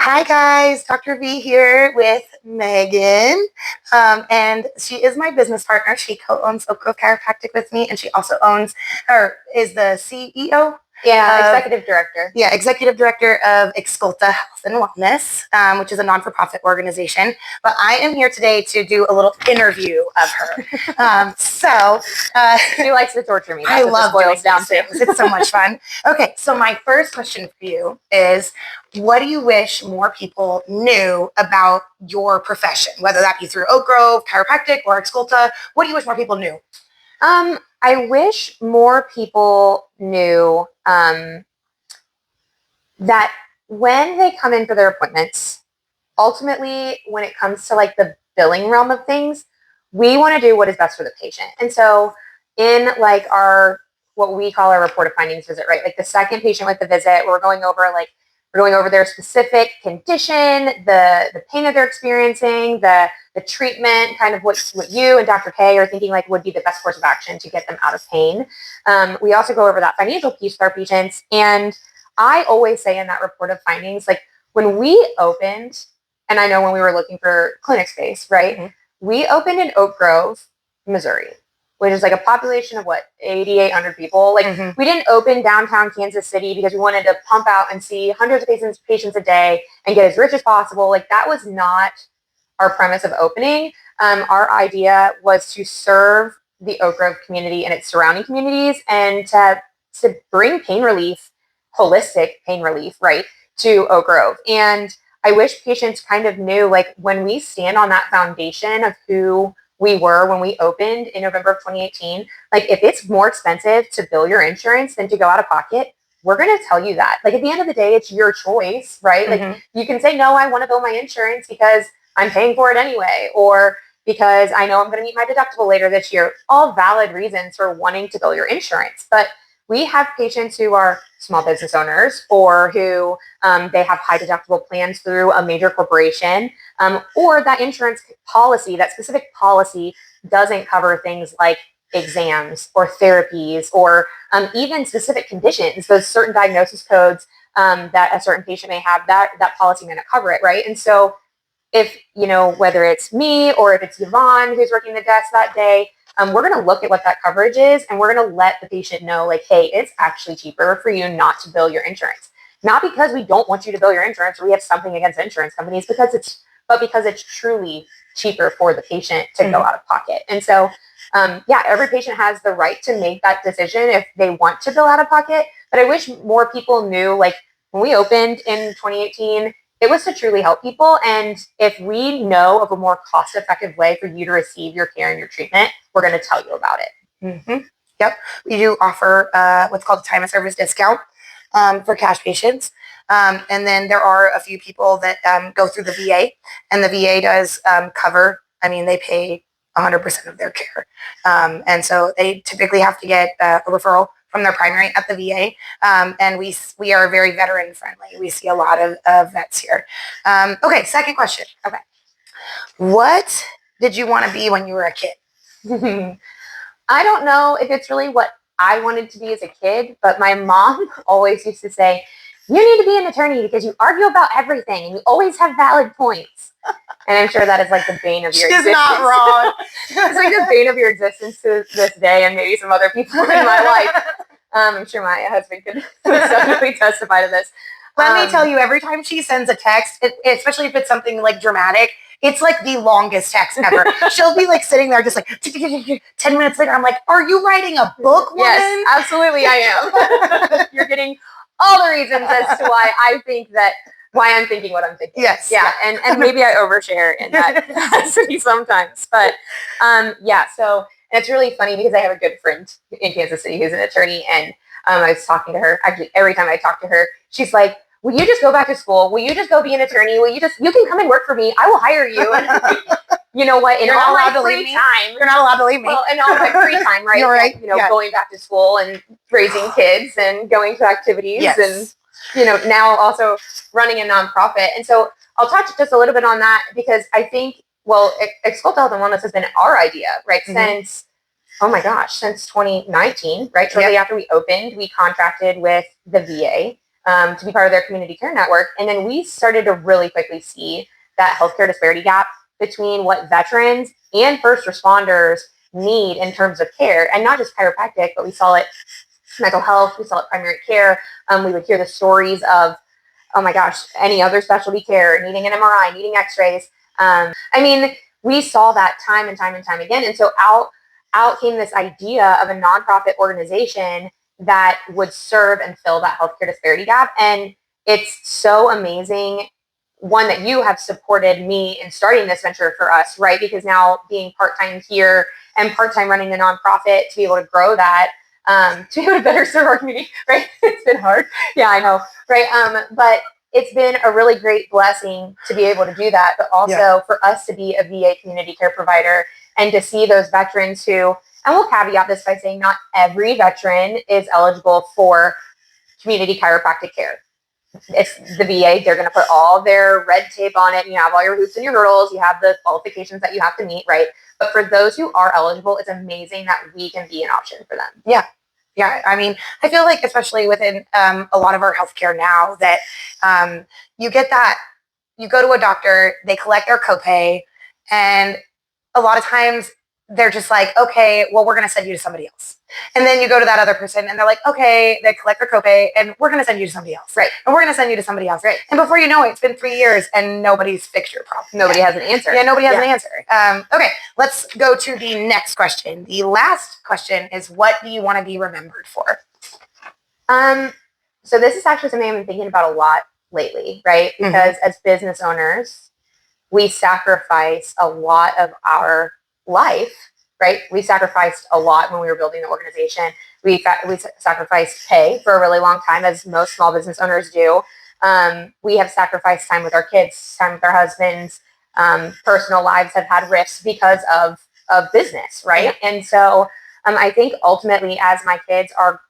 Hi guys, Dr. V here with Megan, and she is my business partner. She co-owns Oak Grove Chiropractic with me, and she also owns, or is the CEO. Executive director. Yeah, executive director of Excolta Health and Wellness, which is a non-for-profit organization. But I am here today to do a little interview of her. She likes to torture me. I love boils down things. It's so much fun. Okay, so my first question for you is, what do you wish more people knew about your profession, whether that be through Oak Grove Chiropractic or Excolta? What do you wish more people knew? I wish more people knew that when they come in for their appointments, ultimately, when it comes to like the billing realm of things, we want to do what is best for the patient. And so in like what we call our report of findings visit, right? Like the second patient with the visit, we're going over their specific condition, the pain that they're experiencing, the treatment, kind of what you and Dr. K are thinking like would be the best course of action to get them out of pain. We also go over that financial piece with our patients. And I always say in that report of findings, like when we opened, and I know when we were looking for clinic space, right? Mm-hmm. We opened in Oak Grove, Missouri, which is like a population of 8,800 people. Like we didn't open downtown Kansas City because we wanted to pump out and see hundreds of patients a day and get as rich as possible. Like that was not our premise of opening. Our idea was to serve the Oak Grove community and its surrounding communities and to bring pain relief, holistic pain relief, right, to Oak Grove. And I wish patients kind of knew, like when we stand on that foundation of who we were when we opened in November of 2018, like if it's more expensive to bill your insurance than to go out of pocket, we're going to tell you that. Like at the end of the day, it's your choice, right? Mm-hmm. Like you can say, no, I want to bill my insurance because I'm paying for it anyway, or because I know I'm going to meet my deductible later this year. All valid reasons for wanting to bill your insurance. But we have patients who are small business owners or who they have high deductible plans through a major corporation, or that insurance policy, that specific policy doesn't cover things like exams or therapies or even specific conditions, those certain diagnosis codes that a certain patient may have, that policy may not cover it, right? And so if, whether it's me or if it's Yvonne who's working the desk that day, we're going to look at what that coverage is and we're going to let the patient know, like, hey, it's actually cheaper for you not to bill your insurance. Not because we don't want you to bill your insurance or we have something against insurance companies, because it's truly cheaper for the patient to go out of pocket. And so, every patient has the right to make that decision if they want to bill out of pocket. But I wish more people knew, like when we opened in 2018, it was to truly help people. And if we know of a more cost-effective way for you to receive your care and your treatment, we're going to tell you about it. Mm-hmm. Yep. We do offer what's called a time of service discount for cash patients. And then there are a few people that go through the VA, and the VA does cover, they pay 100% of their care. And so they typically have to get a referral from their primary at the VA. And we are very veteran friendly. We see a lot of vets here. Okay, second question. Okay. What did you want to be when you were a kid? I don't know if it's really what I wanted to be as a kid, but my mom always used to say, you need to be an attorney because you argue about everything and you always have valid points. And I'm sure that is like the bane of your existence. She's not wrong. It's like the bane of your existence to this day, and maybe some other people in my life. I'm sure my husband could definitely testify to this. Let me tell you, every time she sends a text, especially if it's something like dramatic, it's like the longest text ever. She'll be like sitting there just like 10 minutes later. I'm like, are you writing a book, woman? Yes, absolutely I am. You're getting all the reasons as to why I'm thinking what I'm thinking. Yes. Yeah. And maybe I overshare in that capacity sometimes. But so it's really funny because I have a good friend in Kansas City who's an attorney, and I was talking to her. Actually, every time I talk to her, she's like, will you just go back to school? Will you just go be an attorney? You can come and work for me. I will hire you. And you know what? In all my free time. You're not allowed to leave me. Well, in all my free time, right? You're right. Going back to school and raising kids and going to activities. Yes. And, now also running a nonprofit. And so I'll touch just a little bit on that because I think, Excolta Health and Wellness has been our idea, right? Mm-hmm. Since 2019, right? Shortly after we opened, we contracted with the VA to be part of their community care network. And then we started to really quickly see that healthcare disparity gap between what veterans and first responders need in terms of care, and not just chiropractic, but we saw it mental health, we saw it primary care. We would hear the stories of, oh my gosh, any other specialty care, needing an MRI, needing x-rays. I mean, we saw that time and time and time again. And so out came this idea of a nonprofit organization that would serve and fill that healthcare disparity gap. And it's so amazing, one, that you have supported me in starting this venture for us, right? Because now being part-time here and part-time running the nonprofit, to be able to grow that, to be able to better serve our community, right? It's been hard. Yeah, I know, right? But it's been a really great blessing to be able to do that, but also for us to be a VA community care provider and to see those veterans who, and we'll caveat this by saying not every veteran is eligible for community chiropractic care. It's the VA, they're going to put all their red tape on it. You have all your hoops and your hurdles. You have the qualifications that you have to meet, right? But for those who are eligible, it's amazing that we can be an option for them. Yeah. Yeah. I mean, I feel like especially within a lot of our healthcare now that you get that, you go to a doctor, they collect their copay, and a lot of times they're just like, okay, well, we're going to send you to somebody else. And then you go to that other person and they're like, okay, they collect their copay and we're going to send you to somebody else. Right. And we're going to send you to somebody else. Right. And before you know it, it's been 3 years and nobody's fixed your problem. Nobody has an answer. Yeah, nobody has an answer. Okay, let's go to the next question. The last question is, what do you want to be remembered for? So this is actually something I've been thinking about a lot lately, right? Because as business owners, we sacrifice a lot of our life, right? We sacrificed a lot when we were building the organization. We sacrificed pay for a really long time, as most small business owners do. We have sacrificed time with our kids, time with our husbands. Personal lives have had rifts because of business, right? Yeah. And so I think ultimately, as my kids are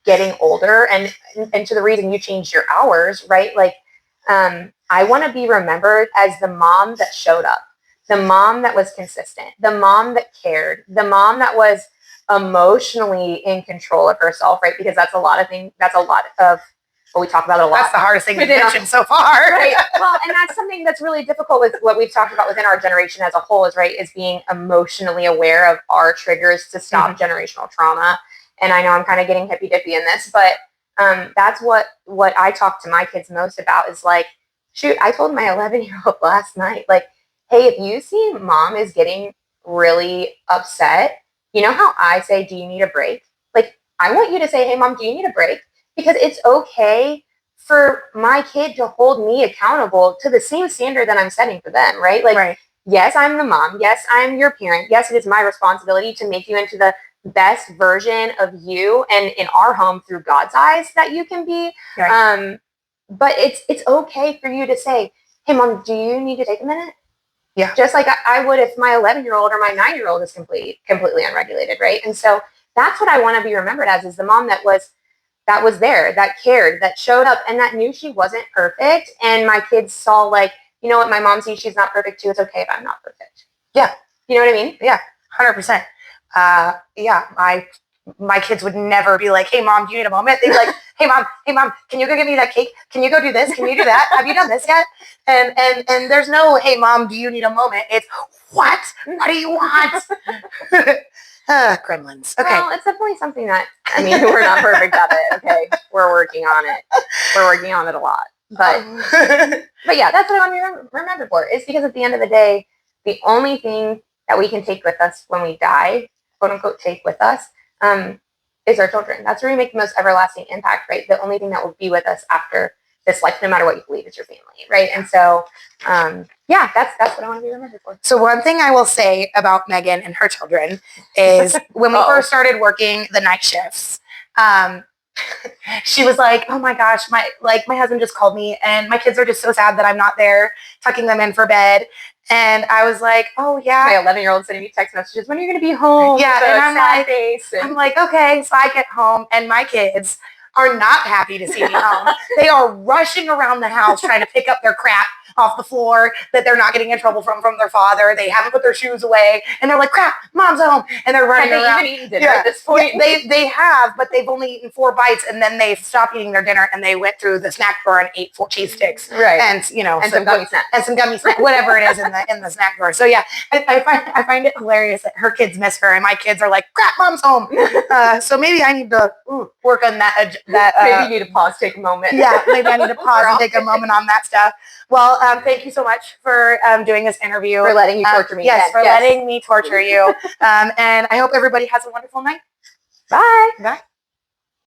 getting older, and to the reason you changed your hours, right? Like, I want to be remembered as the mom that showed up, the mom that was consistent, the mom that cared, the mom that was emotionally in control of herself, right? Because that's a lot of things. That's a lot of what we talk about a lot. That's the hardest thing to mention so far. Right. Well, and that's something that's really difficult with what we've talked about within our generation as a whole is, right, is being emotionally aware of our triggers to stop generational trauma. And I know I'm kind of getting hippy-dippy in this, but that's what I talk to my kids most about is like, shoot, I told my 11-year-old last night, like, hey, if you see mom is getting really upset, you know how I say, do you need a break? Like, I want you to say, hey, mom, do you need a break? Because it's okay for my kid to hold me accountable to the same standard that I'm setting for them, right? Like, yes, I'm the mom. Yes, I'm your parent. Yes, it is my responsibility to make you into the best version of you and in our home through God's eyes that you can be. Right. But it's okay for you to say, hey, mom, do you need to take a minute? Yeah. Just like I would if my 11-year-old or my 9-year-old is completely unregulated, right? And so that's what I want to be remembered as, is the mom that was there, that cared, that showed up, and that knew she wasn't perfect. And my kids saw, like, you know what, my mom sees she's not perfect too. It's okay if I'm not perfect. Yeah. You know what I mean? Yeah, 100%. Yeah, my kids would never be like, hey, mom, do you need a moment? They'd be like, hey, mom, can you go get me that cake? Can you go do this? Can you do that? Have you done this yet? And there's no, hey, mom, do you need a moment? It's, what? What do you want? Gremlins. Okay. Well, it's definitely something that, I mean, we're not perfect at it. Okay. We're working on it. We're working on it a lot. But yeah, that's what I want to be remembered for. It's because at the end of the day, the only thing that we can take with us when we die, quote unquote, take with us, is our children. That's where we make the most everlasting impact, right? The only thing that will be with us after this life, no matter what you believe, is your family, right? And so, yeah, that's what I want to be remembered for. So one thing I will say about Megan and her children is when we first started working the night shifts, she was like, oh my gosh, my husband just called me and my kids are just so sad that I'm not there tucking them in for bed. And I was like, oh yeah. My 11-year-old sending me text messages, when are you going to be home? Yeah. And I'm like, okay. So I get home and my kids are not happy to see me home. They are rushing around the house trying to pick up their crap off the floor that they're not getting in trouble from their father. They haven't put their shoes away, and they're like, crap, mom's home, and they're running Have they around. even eaten dinner at this point? Yeah, they have, but they've only eaten 4 bites, and then they stopped eating their dinner, and they went through the snack drawer and ate 4 cheese sticks, Right. and some gummy snacks, and some gummy snacks, whatever it is in the snack drawer. So yeah, I find it hilarious that her kids miss her, and my kids are like, crap, mom's home. So maybe I need to work on that. Maybe you need to pause, take a moment. Yeah, maybe I need to pause and take a moment on that stuff. Well, thank you so much for doing this interview. For letting you torture me. Yes, for letting me torture you. And I hope everybody has a wonderful night. Bye. Bye.